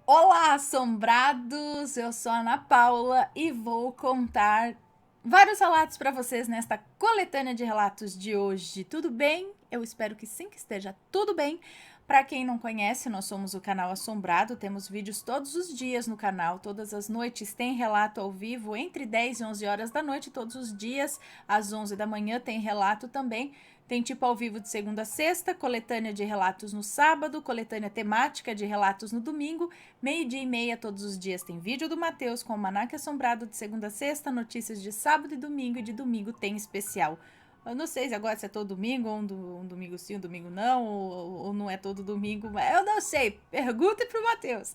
Olá, assombrados! Eu sou a Ana Paula e vou contar vários relatos para vocês nesta coletânea de relatos de hoje. Tudo bem? Eu espero que sim, que esteja tudo bem. Para quem não conhece, nós somos o canal Assombrado, temos vídeos todos os dias no canal, todas as noites tem relato ao vivo, entre 10 e 11 horas da noite, todos os dias, às 11 da manhã tem relato também. Tem tipo ao vivo de segunda a sexta, coletânea de relatos no sábado, coletânea temática de relatos no domingo, meio-dia e meia todos os dias tem vídeo do Matheus com o Almanaque Assombrado de segunda a sexta, notícias de sábado e domingo, e de domingo tem especial. Eu não sei se agora se é todo domingo, ou um domingo sim, um domingo não, ou não é todo domingo, mas eu não sei. Pergunte pro Matheus.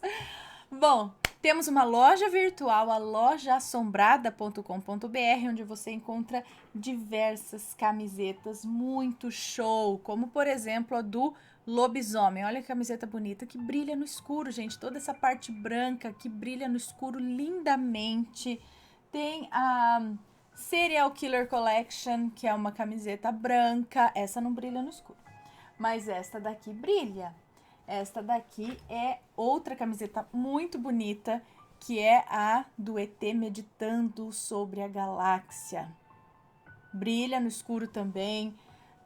Bom, temos uma loja virtual, a lojaassombrada.com.br, onde você encontra diversas camisetas muito show, como por exemplo a do lobisomem. Olha que camiseta bonita, que brilha no escuro, gente. Toda essa parte branca que brilha no escuro lindamente. Tem a Serial Killer Collection, que é uma camiseta branca. Essa não brilha no escuro, mas esta daqui brilha. Esta daqui é outra camiseta muito bonita, que é a do ET meditando sobre a galáxia. Brilha no escuro também.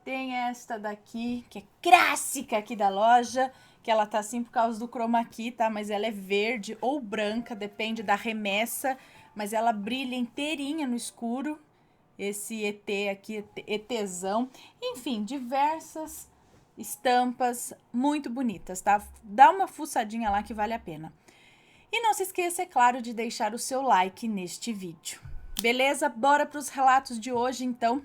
Tem esta daqui, que é clássica aqui da loja, que ela tá assim por causa do chroma key, tá? Mas ela é verde ou branca, depende da remessa, mas ela brilha inteirinha no escuro. Esse ET aqui, ETzão. Enfim, diversas estampas muito bonitas, tá? Dá uma fuçadinha lá que vale a pena. E não se esqueça, é claro, de deixar o seu like neste vídeo. Beleza? Bora para os relatos de hoje, então.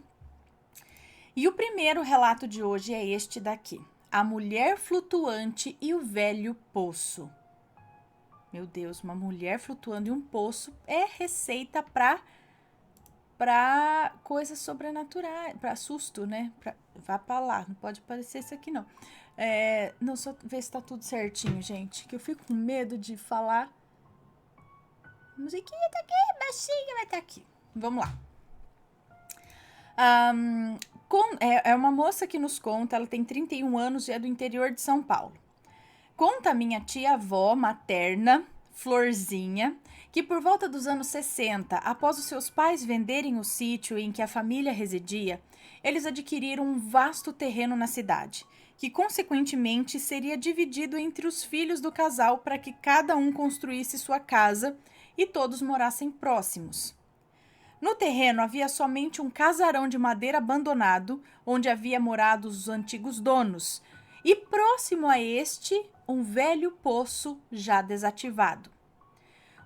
E o primeiro relato de hoje é este daqui: A Mulher Flutuante e o Velho Poço. Meu Deus, uma mulher flutuando em um poço é receita para coisas sobrenaturais, para susto, né? Vá para lá, não pode parecer isso aqui não. Não, só ver se tá tudo certinho, gente, que eu fico com medo de falar. A musiquinha tá aqui, baixinha, vai tá aqui. Vamos lá. É uma moça que nos conta, ela tem 31 anos e é do interior de São Paulo. Conta a minha tia-avó materna, Florzinha, que por volta dos anos 60, após os seus pais venderem o sítio em que a família residia, eles adquiriram um vasto terreno na cidade, que consequentemente seria dividido entre os filhos do casal para que cada um construísse sua casa e todos morassem próximos. No terreno havia somente um casarão de madeira abandonado, onde havia morado os antigos donos, e próximo a este, um velho poço já desativado.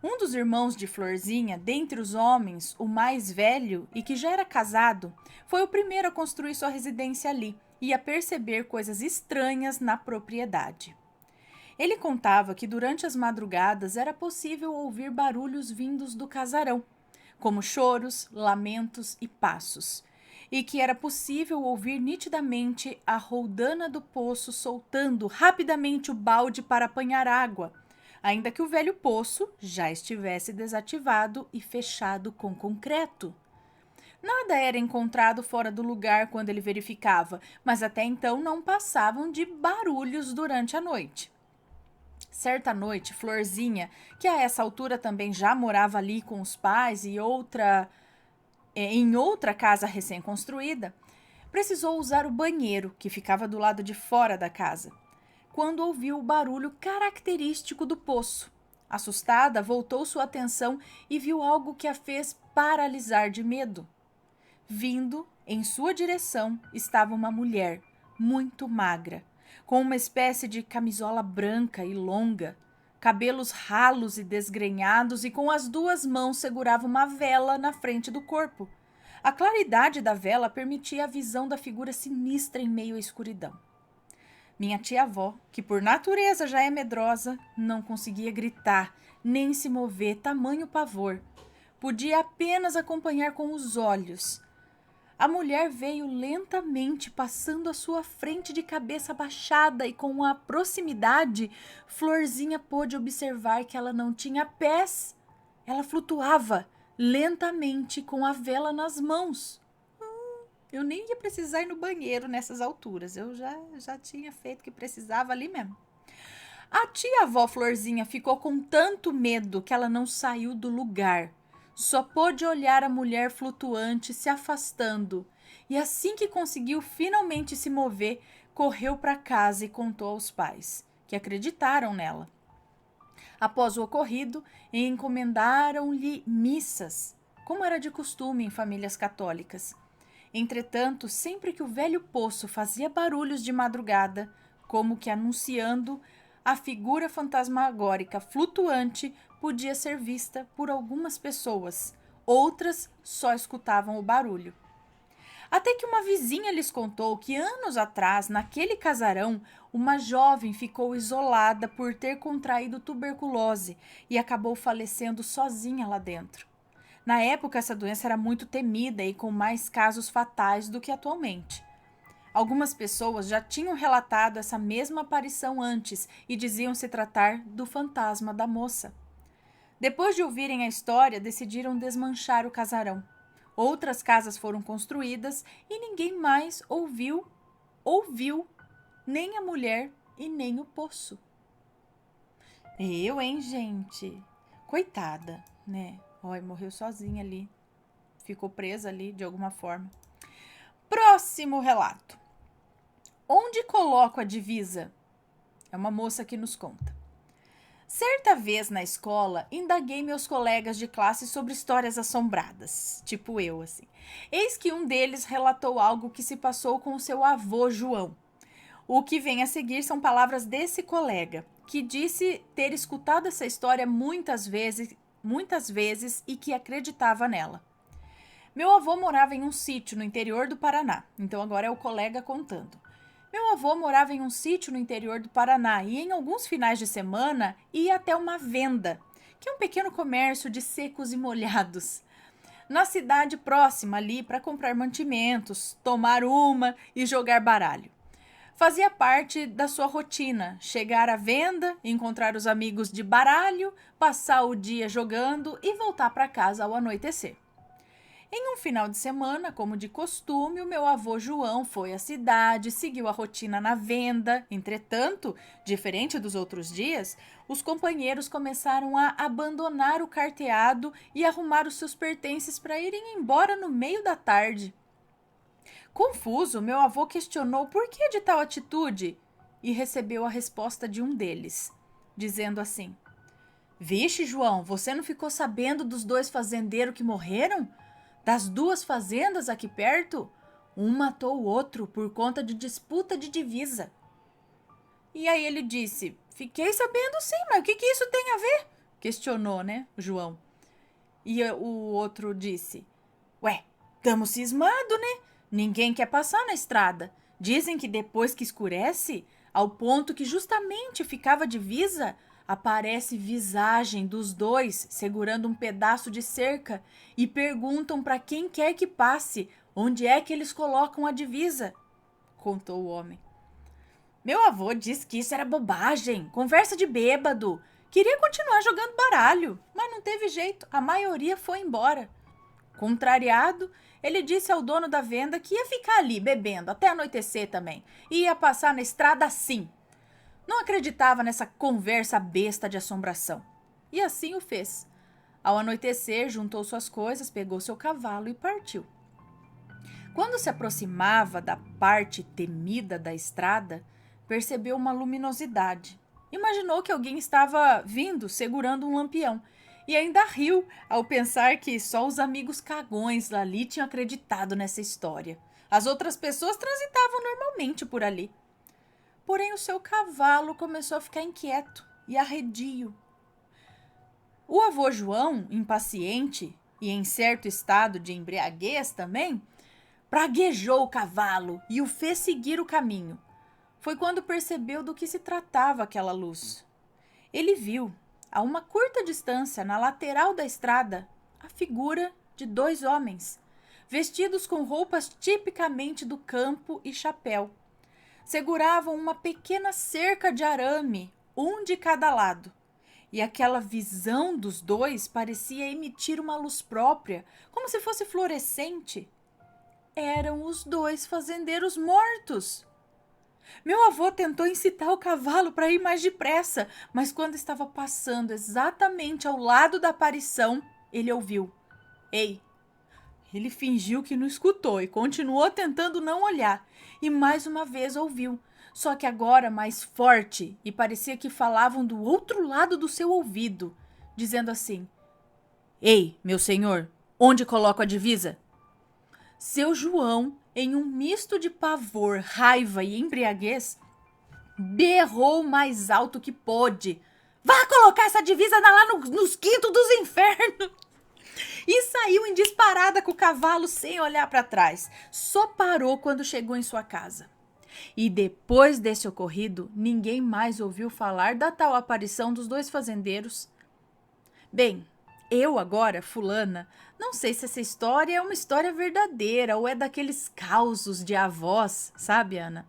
Um dos irmãos de Florzinha, dentre os homens, o mais velho e que já era casado, foi o primeiro a construir sua residência ali e a perceber coisas estranhas na propriedade. Ele contava que durante as madrugadas era possível ouvir barulhos vindos do casarão, como choros, lamentos e passos, e que era possível ouvir nitidamente a roldana do poço soltando rapidamente o balde para apanhar água, ainda que o velho poço já estivesse desativado e fechado com concreto. Nada era encontrado fora do lugar quando ele verificava, mas até então não passavam de barulhos durante a noite. Certa noite, Florzinha, que a essa altura também já morava ali com os pais e em outra casa recém-construída, precisou usar o banheiro que ficava do lado de fora da casa, quando ouviu o barulho característico do poço. Assustada, voltou sua atenção e viu algo que a fez paralisar de medo. Vindo em sua direção estava uma mulher, muito magra, com uma espécie de camisola branca e longa, cabelos ralos e desgrenhados, e com as duas mãos segurava uma vela na frente do corpo. A claridade da vela permitia a visão da figura sinistra em meio à escuridão. Minha tia-avó, que por natureza já é medrosa, não conseguia gritar, nem se mover, tamanho pavor. Podia apenas acompanhar com os olhos. A mulher veio lentamente, passando à sua frente de cabeça baixada, e com a proximidade, Florzinha pôde observar que ela não tinha pés. Ela flutuava lentamente com a vela nas mãos. Eu nem ia precisar ir no banheiro nessas alturas. Eu já tinha feito o que precisava ali mesmo. A tia-avó Florzinha ficou com tanto medo que ela não saiu do lugar. Só pôde olhar a mulher flutuante se afastando. E assim que conseguiu finalmente se mover, correu para casa e contou aos pais, que acreditaram nela. Após o ocorrido, encomendaram-lhe missas, como era de costume em famílias católicas. Entretanto, sempre que o velho poço fazia barulhos de madrugada, como que anunciando, a figura fantasmagórica flutuante podia ser vista por algumas pessoas, outras só escutavam o barulho. Até que uma vizinha lhes contou que anos atrás, naquele casarão, uma jovem ficou isolada por ter contraído tuberculose e acabou falecendo sozinha lá dentro. Na época, essa doença era muito temida e com mais casos fatais do que atualmente. Algumas pessoas já tinham relatado essa mesma aparição antes e diziam se tratar do fantasma da moça. Depois de ouvirem a história, decidiram desmanchar o casarão. Outras casas foram construídas e ninguém mais ouviu nem a mulher e nem o poço. Eu, hein, gente? Coitada, né? Olha, morreu sozinha ali. Ficou presa ali de alguma forma. Próximo relato. Onde coloco a divisa? É uma moça que nos conta. Certa vez na escola, indaguei meus colegas de classe sobre histórias assombradas, tipo eu, assim. Eis que um deles relatou algo que se passou com seu avô João. O que vem a seguir são palavras desse colega, que disse ter escutado essa história muitas vezes e que acreditava nela. Meu avô morava em um sítio no interior do Paraná, então agora é o colega contando. Meu avô morava em um sítio no interior do Paraná e em alguns finais de semana ia até uma venda, que é um pequeno comércio de secos e molhados, na cidade próxima ali para comprar mantimentos, tomar uma e jogar baralho. Fazia parte da sua rotina chegar à venda, encontrar os amigos de baralho, passar o dia jogando e voltar para casa ao anoitecer. Em um final de semana, como de costume, o meu avô João foi à cidade, seguiu a rotina na venda. Entretanto, diferente dos outros dias, os companheiros começaram a abandonar o carteado e arrumar os seus pertences para irem embora no meio da tarde. Confuso, meu avô questionou por que de tal atitude e recebeu a resposta de um deles, dizendo assim: Vixe, João, você não ficou sabendo dos 2 fazendeiros que morreram? Das 2 fazendas aqui perto? Um matou o outro por conta de disputa de divisa. E aí ele disse: Fiquei sabendo sim, mas o que isso tem a ver? Questionou, né, o João. E o outro disse: Ué, tamo cismado, né? Ninguém quer passar na estrada. Dizem que depois que escurece, ao ponto que justamente ficava divisa, aparece visagem dos 2 segurando um pedaço de cerca e perguntam para quem quer que passe onde é que eles colocam a divisa, contou o homem. Meu avô disse que isso era bobagem, conversa de bêbado. Queria continuar jogando baralho, mas não teve jeito, a maioria foi embora. Contrariado, ele disse ao dono da venda que ia ficar ali bebendo até anoitecer também e ia passar na estrada assim. Não acreditava nessa conversa besta de assombração. E assim o fez. Ao anoitecer, juntou suas coisas, pegou seu cavalo e partiu. Quando se aproximava da parte temida da estrada, percebeu uma luminosidade. Imaginou que alguém estava vindo segurando um lampião e ainda riu ao pensar que só os amigos cagões ali tinham acreditado nessa história. As outras pessoas transitavam normalmente por ali. Porém, o seu cavalo começou a ficar inquieto e arredio. O avô João, impaciente e em certo estado de embriaguez também, praguejou o cavalo e o fez seguir o caminho. Foi quando percebeu do que se tratava aquela luz. Ele viu, a uma curta distância, na lateral da estrada, a figura de 2 homens, vestidos com roupas tipicamente do campo e chapéu. Seguravam uma pequena cerca de arame, um de cada lado. E aquela visão dos 2 parecia emitir uma luz própria, como se fosse fluorescente. Eram os 2 fazendeiros mortos. Meu avô tentou incitar o cavalo para ir mais depressa, mas quando estava passando exatamente ao lado da aparição, ele ouviu: Ei! Ele fingiu que não escutou e continuou tentando não olhar. E mais uma vez ouviu, só que agora mais forte, e parecia que falavam do outro lado do seu ouvido, dizendo assim: Ei, meu senhor, onde coloco a divisa? Seu João, em um misto de pavor, raiva e embriaguez, berrou o mais alto que pôde: Vá colocar essa divisa lá nos quintos dos infernos! E saiu em disparada com o cavalo sem olhar para trás. Só parou quando chegou em sua casa. E depois desse ocorrido, ninguém mais ouviu falar da tal aparição dos dois fazendeiros. Bem, eu agora, fulana, não sei se essa história é uma história verdadeira ou é daqueles causos de avós, sabe, Ana?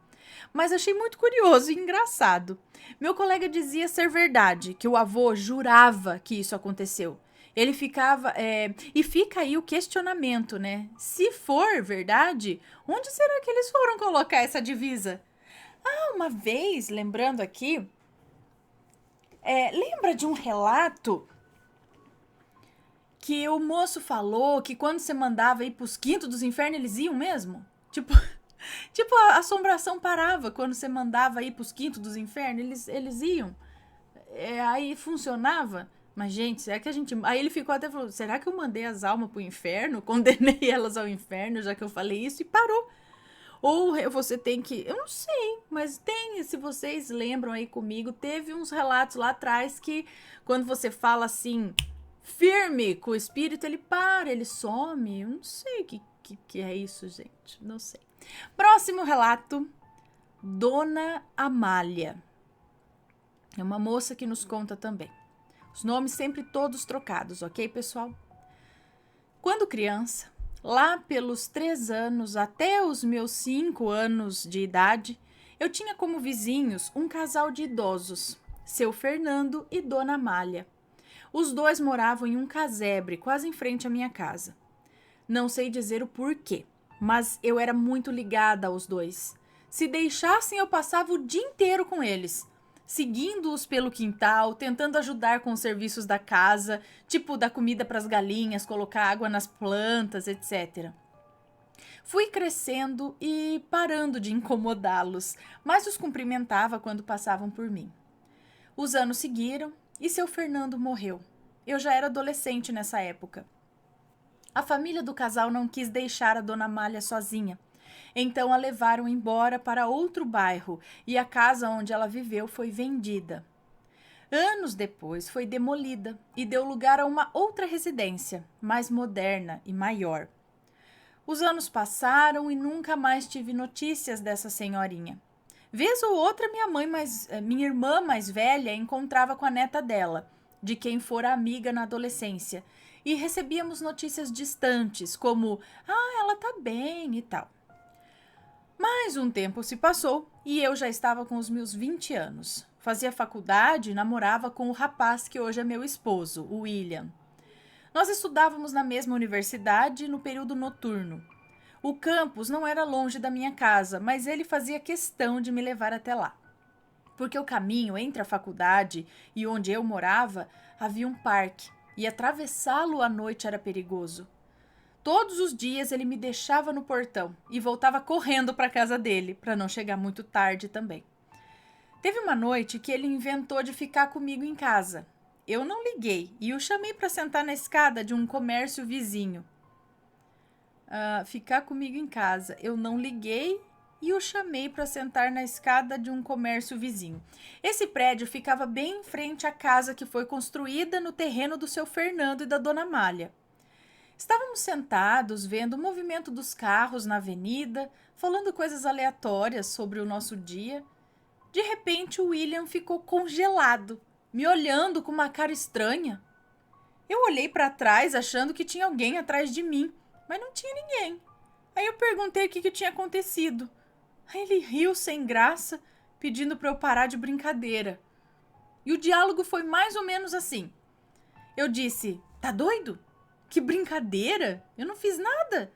Mas achei muito curioso e engraçado. Meu colega dizia ser verdade, que o avô jurava que isso aconteceu. Ele ficava. E fica aí o questionamento, né? Se for verdade, onde será que eles foram colocar essa divisa? Ah, uma vez, lembrando aqui, lembra de um relato que o moço falou que quando você mandava ir pros quintos dos infernos, eles iam mesmo? Tipo, tipo a assombração parava quando você mandava ir pros quintos dos infernos, eles iam. Aí funcionava. Mas, gente, será que a gente. Aí ele ficou até falando: será que eu mandei as almas pro inferno? Condenei elas ao inferno, já que eu falei isso, e parou. Ou você tem que. Eu não sei, mas tem. Se vocês lembram aí comigo, teve uns relatos lá atrás que quando você fala assim, firme com o espírito, ele para, ele some. Eu não sei o que é isso, gente. Não sei. Próximo relato: Dona Amália. É uma moça que nos conta também. Os nomes sempre todos trocados, ok, pessoal? Quando criança, lá pelos 3 anos até os meus 5 anos de idade, eu tinha como vizinhos um casal de idosos, seu Fernando e Dona Amália. Os dois moravam em um casebre quase em frente à minha casa. Não sei dizer o porquê, mas eu era muito ligada aos dois. Se deixassem, eu passava o dia inteiro com eles, seguindo-os pelo quintal, tentando ajudar com os serviços da casa, tipo dar comida para as galinhas, colocar água nas plantas, etc. Fui crescendo e parando de incomodá-los, mas os cumprimentava quando passavam por mim. Os anos seguiram e seu Fernando morreu. Eu já era adolescente nessa época. A família do casal não quis deixar a Dona Amália sozinha. Então a levaram embora para outro bairro e a casa onde ela viveu foi vendida. Anos depois foi demolida e deu lugar a uma outra residência, mais moderna e maior. Os anos passaram e nunca mais tive notícias dessa senhorinha. Vez ou outra minha irmã mais velha encontrava com a neta dela, de quem fora amiga na adolescência, e recebíamos notícias distantes, como ela tá bem e tal. Mas um tempo se passou e eu já estava com os meus 20 anos. Fazia faculdade e namorava com o rapaz que hoje é meu esposo, o William. Nós estudávamos na mesma universidade no período noturno. O campus não era longe da minha casa, mas ele fazia questão de me levar até lá. Porque o caminho entre a faculdade e onde eu morava havia um parque, e atravessá-lo à noite era perigoso. Todos os dias ele me deixava no portão e voltava correndo para a casa dele, para não chegar muito tarde também. Teve uma noite que ele inventou de ficar comigo em casa. Eu não liguei e o chamei para sentar na escada de um comércio vizinho. Ficar comigo em casa. Eu não liguei e o chamei para sentar na escada de um comércio vizinho. Esse prédio ficava bem em frente à casa que foi construída no terreno do seu Fernando e da Dona Amália. Estávamos sentados, vendo o movimento dos carros na avenida, falando coisas aleatórias sobre o nosso dia. De repente, o William ficou congelado, me olhando com uma cara estranha. Eu olhei para trás, achando que tinha alguém atrás de mim, mas não tinha ninguém. Aí eu perguntei o que tinha acontecido. Aí ele riu sem graça, pedindo para eu parar de brincadeira. E o diálogo foi mais ou menos assim. Eu disse: tá doido? Que brincadeira? Eu não fiz nada.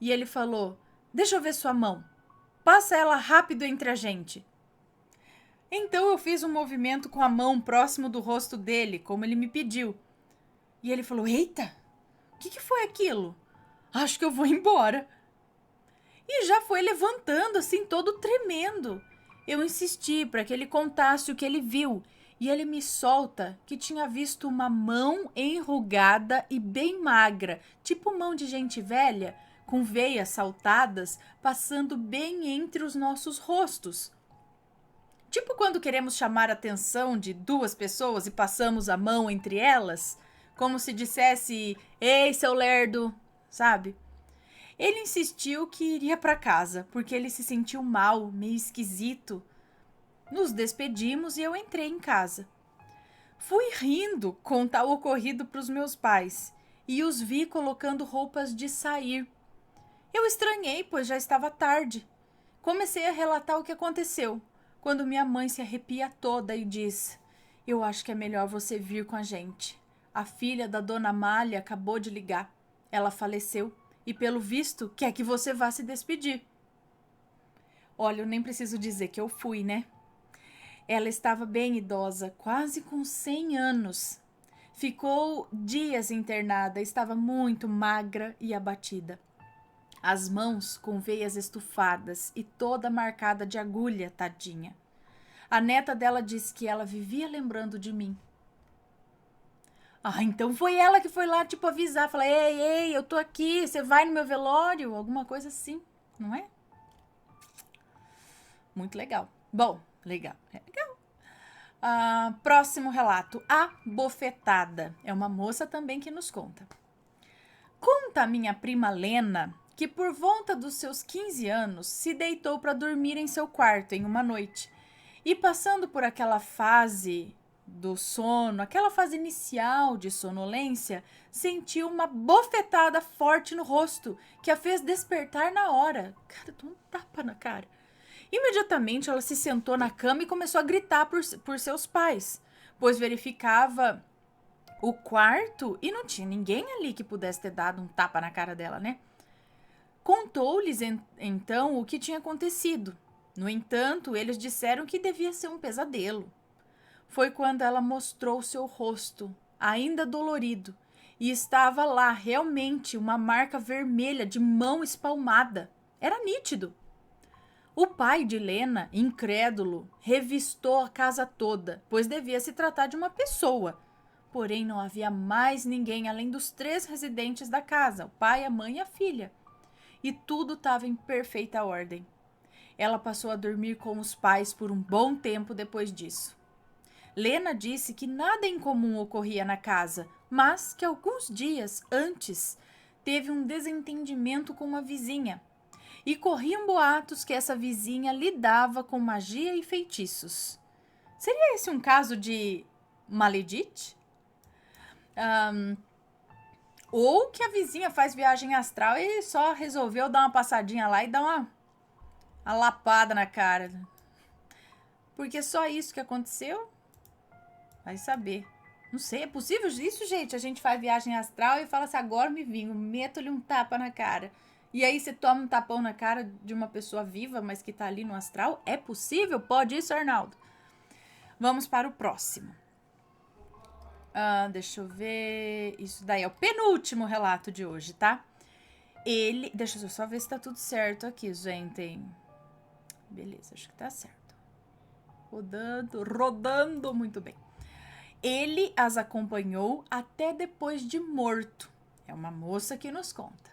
E ele falou: deixa eu ver sua mão. Passa ela rápido entre a gente. Então eu fiz um movimento com a mão próximo do rosto dele, como ele me pediu. E ele falou, eita, o que foi aquilo? Acho que eu vou embora. E já foi levantando assim, todo tremendo. Eu insisti para que ele contasse o que ele viu. E ele me solta que tinha visto uma mão enrugada e bem magra, tipo mão de gente velha, com veias saltadas, passando bem entre os nossos rostos. Tipo quando queremos chamar a atenção de duas pessoas e passamos a mão entre elas, como se dissesse, ei, seu lerdo, sabe? Ele insistiu que iria para casa, porque ele se sentiu mal, meio esquisito. Nos despedimos e eu entrei em casa. Fui rindo contar o ocorrido para os meus pais e os vi colocando roupas de sair. Eu estranhei, pois já estava tarde. Comecei a relatar o que aconteceu, quando minha mãe se arrepia toda e diz: eu acho que é melhor você vir com a gente. A filha da dona Amália acabou de ligar. Ela faleceu e, pelo visto, quer que você vá se despedir. Olha, eu nem preciso dizer que eu fui, né? Ela estava bem idosa, quase com 100 anos. Ficou dias internada, estava muito magra e abatida. As mãos com veias estufadas e toda marcada de agulha, tadinha. A neta dela disse que ela vivia lembrando de mim. Ah, então foi ela que foi lá, tipo, avisar, falar, ei, eu tô aqui, você vai no meu velório? Alguma coisa assim, não é? Muito legal. Bom, legal. Próximo relato, a bofetada. É uma moça também que nos conta. Conta a minha prima Lena que por volta dos seus 15 anos se deitou para dormir em seu quarto em uma noite e passando por aquela fase do sono, aquela fase inicial de sonolência, sentiu uma bofetada forte no rosto que a fez despertar na hora. Cara, deu um tapa na cara. Imediatamente ela se sentou na cama e começou a gritar por seus pais, pois verificava o quarto e não tinha ninguém ali que pudesse ter dado um tapa na cara dela, né? Contou-lhes então o que tinha acontecido. No entanto, eles disseram que devia ser um pesadelo. Foi quando ela mostrou seu rosto, ainda dolorido, e estava lá realmente uma marca vermelha de mão espalmada. Era nítido. O pai de Lena, incrédulo, revistou a casa toda, pois devia se tratar de uma pessoa. Porém, não havia mais ninguém além dos 3 residentes da casa, o pai, a mãe e a filha. E tudo estava em perfeita ordem. Ela passou a dormir com os pais por um bom tempo depois disso. Lena disse que nada incomum ocorria na casa, mas que alguns dias antes teve um desentendimento com uma vizinha. E corriam boatos que essa vizinha lidava com magia e feitiços. Seria esse um caso de maledite? Ou que a vizinha faz viagem astral e só resolveu dar uma passadinha lá e dar uma lapada na cara. Porque só isso que aconteceu? Vai saber. Não sei, é possível isso, gente? A gente faz viagem astral e fala assim, agora me vingo, meto-lhe um tapa na cara. E aí você toma um tapão na cara de uma pessoa viva, mas que tá ali no astral? É possível? Pode isso, Arnaldo? Vamos para o próximo. Deixa eu ver. Isso daí é o penúltimo relato de hoje, tá? Deixa eu só ver se tá tudo certo aqui, gente. Beleza, acho que tá certo. Rodando muito bem. Ele as acompanhou até depois de morto. É uma moça que nos conta.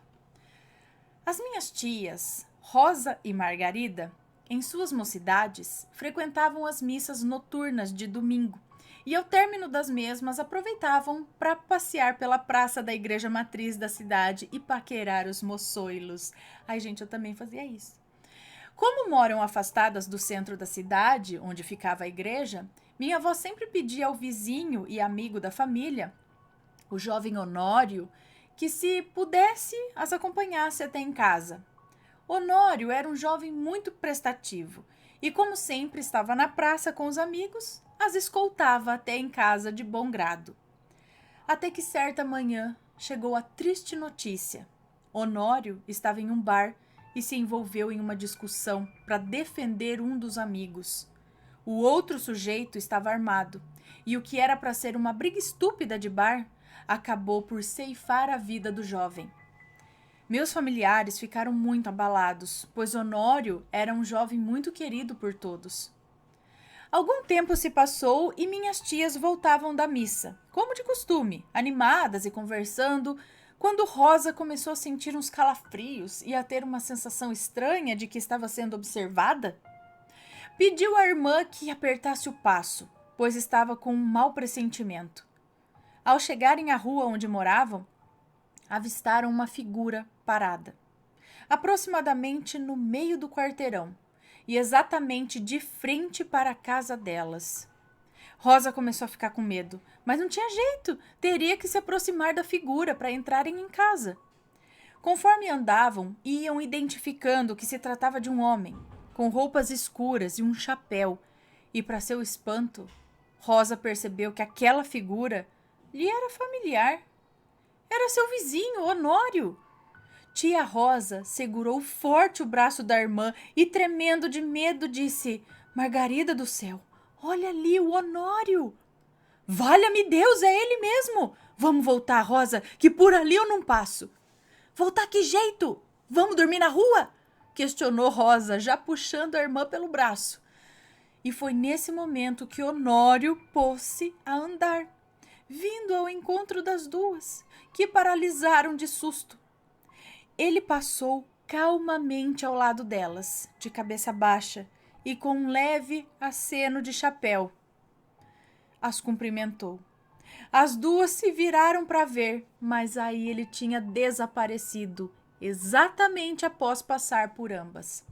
As minhas tias, Rosa e Margarida, em suas mocidades, frequentavam as missas noturnas de domingo e, ao término das mesmas, aproveitavam para passear pela praça da igreja matriz da cidade e paquerar os moçoilos. Ai, gente, eu também fazia isso. Como moram afastadas do centro da cidade, onde ficava a igreja, minha avó sempre pedia ao vizinho e amigo da família, o jovem Honório, que se pudesse as acompanhasse até em casa. Honório era um jovem muito prestativo e, como sempre estava na praça com os amigos, as escoltava até em casa de bom grado. Até que certa manhã chegou a triste notícia. Honório estava em um bar e se envolveu em uma discussão para defender um dos amigos. O outro sujeito estava armado, e o que era para ser uma briga estúpida de bar acabou por ceifar a vida do jovem. Meus familiares ficaram muito abalados, pois Honório era um jovem muito querido por todos. Algum tempo se passou e minhas tias voltavam da missa, como de costume, animadas e conversando, quando Rosa começou a sentir uns calafrios e a ter uma sensação estranha de que estava sendo observada. Pediu à irmã que apertasse o passo, pois estava com um mau pressentimento. Ao chegarem à rua onde moravam, avistaram uma figura parada, aproximadamente no meio do quarteirão, e exatamente de frente para a casa delas. Rosa começou a ficar com medo, mas não tinha jeito, teria que se aproximar da figura para entrarem em casa. Conforme andavam, iam identificando que se tratava de um homem, com roupas escuras e um chapéu, e para seu espanto, Rosa percebeu que aquela figura lhe era familiar. Era seu vizinho, Honório. Tia Rosa segurou forte o braço da irmã e, tremendo de medo, disse: Margarida do céu, olha ali o Honório. Valha-me Deus, é ele mesmo. Vamos voltar, Rosa, que por ali eu não passo. Voltar que jeito? Vamos dormir na rua? Questionou Rosa, já puxando a irmã pelo braço. E foi nesse momento que Honório pôs-se a andar, vindo ao encontro das duas, que paralisaram de susto. Ele passou calmamente ao lado delas, de cabeça baixa e com um leve aceno de chapéu. As cumprimentou. As duas se viraram para ver, mas aí ele tinha desaparecido, exatamente após passar por ambas.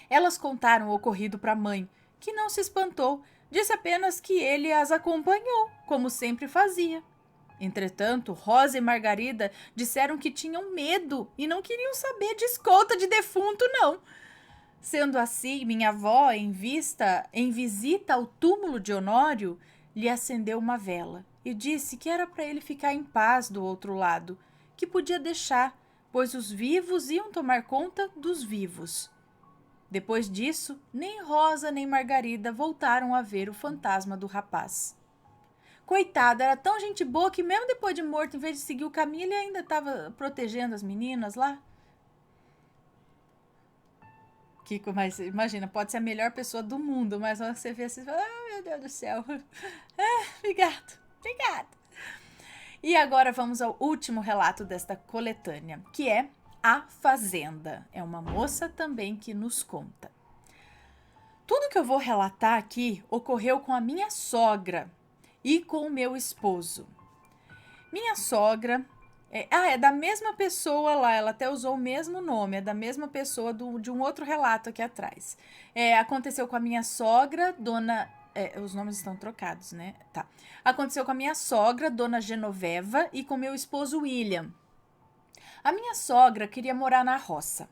Elas contaram o ocorrido para a mãe, que não se espantou, disse apenas que ele as acompanhou, como sempre fazia. Entretanto, Rosa e Margarida disseram que tinham medo e não queriam saber de escolta de defunto, não. Sendo assim, minha avó, em visita ao túmulo de Honório, lhe acendeu uma vela e disse que era para ele ficar em paz do outro lado, que podia deixar, pois os vivos iam tomar conta dos vivos. Depois disso, nem Rosa nem Margarida voltaram a ver o fantasma do rapaz. Coitado, era tão gente boa que mesmo depois de morto, em vez de seguir o caminho, ele ainda estava protegendo as meninas lá. Kiko, mas imagina, pode ser a melhor pessoa do mundo, mas quando você vê assim, você fala, meu Deus do céu. Obrigado. E agora vamos ao último relato desta coletânea, que é A Fazenda. É uma moça também que nos conta. Tudo que eu vou relatar aqui ocorreu com a minha sogra e com o meu esposo. Minha sogra é da mesma pessoa lá, ela até usou o mesmo nome, é da mesma pessoa de um outro relato aqui atrás. Aconteceu com a minha sogra, dona... os nomes estão trocados, né? Tá. Aconteceu com a minha sogra, dona Genoveva, e com meu esposo William. A minha sogra queria morar na roça.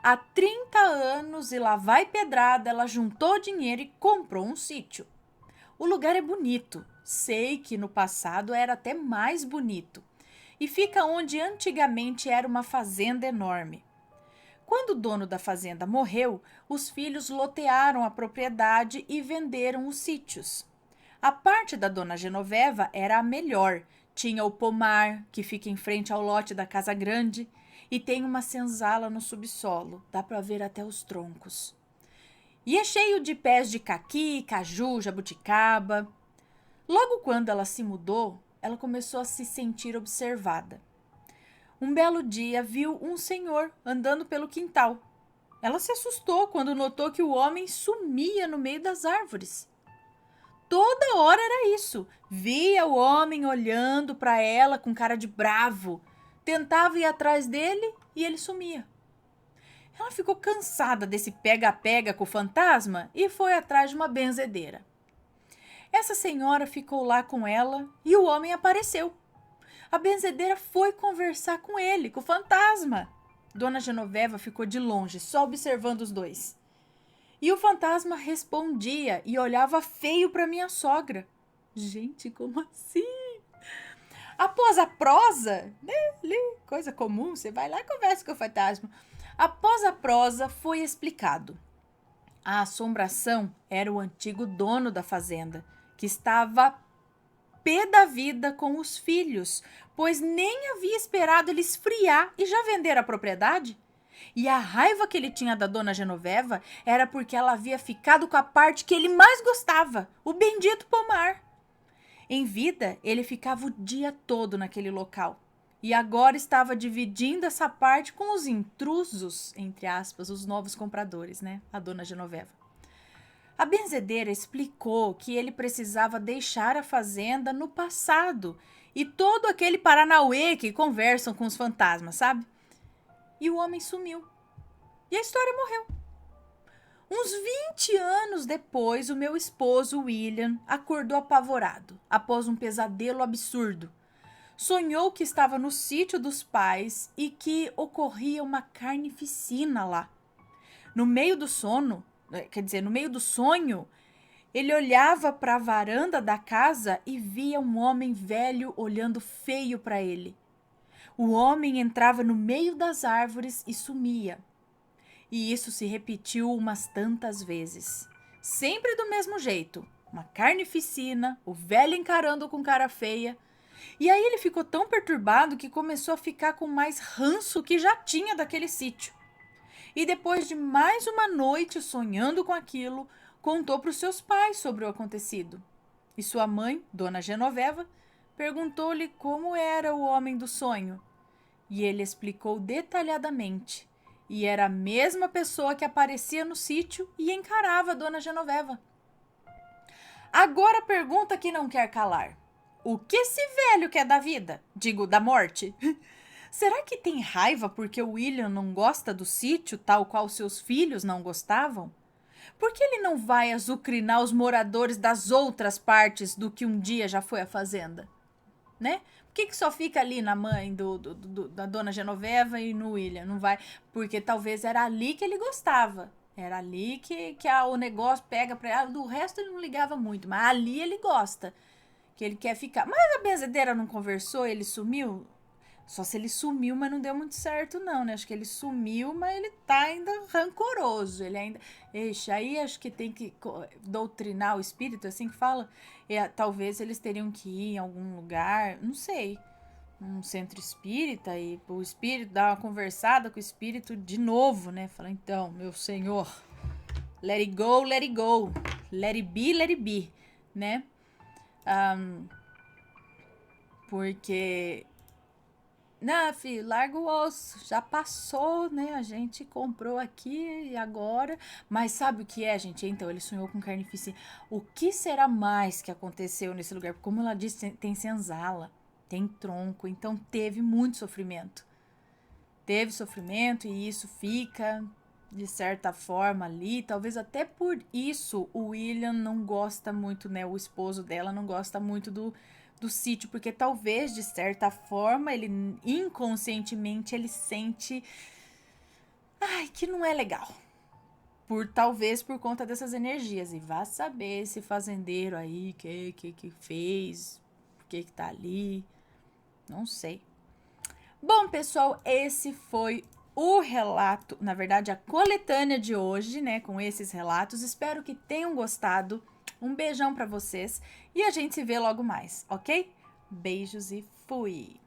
Há 30 anos e lá vai pedrada, ela juntou dinheiro e comprou um sítio. O lugar é bonito, sei que no passado era até mais bonito, e fica onde antigamente era uma fazenda enorme. Quando o dono da fazenda morreu, os filhos lotearam a propriedade e venderam os sítios. A parte da dona Genoveva era a melhor, tinha o pomar, que fica em frente ao lote da casa grande, e tem uma senzala no subsolo, dá para ver até os troncos. E é cheio de pés de caqui, caju, jabuticaba. Logo quando ela se mudou, ela começou a se sentir observada. Um belo dia viu um senhor andando pelo quintal. Ela se assustou quando notou que o homem sumia no meio das árvores. Toda hora era isso. Via o homem olhando para ela com cara de bravo. Tentava ir atrás dele e ele sumia. Ela ficou cansada desse pega-pega com o fantasma e foi atrás de uma benzedeira. Essa senhora ficou lá com ela e o homem apareceu. A benzedeira foi conversar com ele, com o fantasma. Dona Genoveva ficou de longe, só observando os dois. E o fantasma respondia e olhava feio para minha sogra. Gente, como assim? Após a prosa, coisa comum, você vai lá e conversa com o fantasma. Após a prosa, foi explicado. A assombração era o antigo dono da fazenda, que estava pé da vida com os filhos, pois nem havia esperado ele esfriar e já vender a propriedade. E a raiva que ele tinha da dona Genoveva era porque ela havia ficado com a parte que ele mais gostava, o bendito pomar. Em vida, ele ficava o dia todo naquele local. E agora estava dividindo essa parte com os intrusos, entre aspas, os novos compradores, né? A dona Genoveva. A benzedeira explicou que ele precisava deixar a fazenda no passado e todo aquele paranauê que conversam com os fantasmas, sabe? E o homem sumiu. E a história morreu. Uns 20 anos depois, o meu esposo, William, acordou apavorado após um pesadelo absurdo. Sonhou que estava no sítio dos pais e que ocorria uma carnificina lá. No meio do sono, no meio do sonho, ele olhava para a varanda da casa e via um homem velho olhando feio para ele. O homem entrava no meio das árvores e sumia. E isso se repetiu umas tantas vezes. Sempre do mesmo jeito. Uma carnificina, o velho encarando com cara feia. E aí ele ficou tão perturbado que começou a ficar com mais ranço que já tinha daquele sítio. E depois de mais uma noite sonhando com aquilo, contou para os seus pais sobre o acontecido. E sua mãe, Dona Genoveva, perguntou-lhe como era o homem do sonho. E ele explicou detalhadamente. E era a mesma pessoa que aparecia no sítio e encarava a Dona Genoveva. Agora a pergunta que não quer calar. O que esse velho quer da vida? Digo, da morte? Será que tem raiva porque o William não gosta do sítio tal qual seus filhos não gostavam? Por que ele não vai azucrinar os moradores das outras partes do que um dia já foi a fazenda? Né? Por que só fica ali na mãe da Dona Genoveva e no William? Não vai, porque talvez era ali que ele gostava. Era ali que o negócio pega pra ela. Do resto ele não ligava muito, mas ali ele gosta. Que ele quer ficar. Mas a benzedeira não conversou, ele sumiu? Só se ele sumiu, mas não deu muito certo, não, né? Acho que ele sumiu, mas ele tá ainda rancoroso. Ele ainda. Ixi, aí acho que tem que doutrinar o espírito, assim que fala. Talvez eles teriam que ir em algum lugar, não sei, um centro espírita, e o espírito dar uma conversada com o espírito de novo, né? Falar, então, meu senhor, let it go, let it go. Let it be, né? Porque. Não, filho, larga o osso, já passou, né? A gente comprou aqui e agora. Mas sabe o que é, gente? Então, ele sonhou com carnificina. O que será mais que aconteceu nesse lugar? Como ela disse, tem senzala, tem tronco, então teve muito sofrimento. Teve sofrimento e isso fica, de certa forma, ali. Talvez até por isso o William não gosta muito, né? O esposo dela não gosta muito do sítio, porque talvez, de certa forma, ele inconscientemente ele sente que não é legal. Talvez por conta dessas energias. E vá saber esse fazendeiro aí que fez, por que tá ali, não sei. Bom, pessoal, esse foi o relato, na verdade, a coletânea de hoje, né, com esses relatos. Espero que tenham gostado. Um beijão pra vocês e a gente se vê logo mais, ok? Beijos e fui!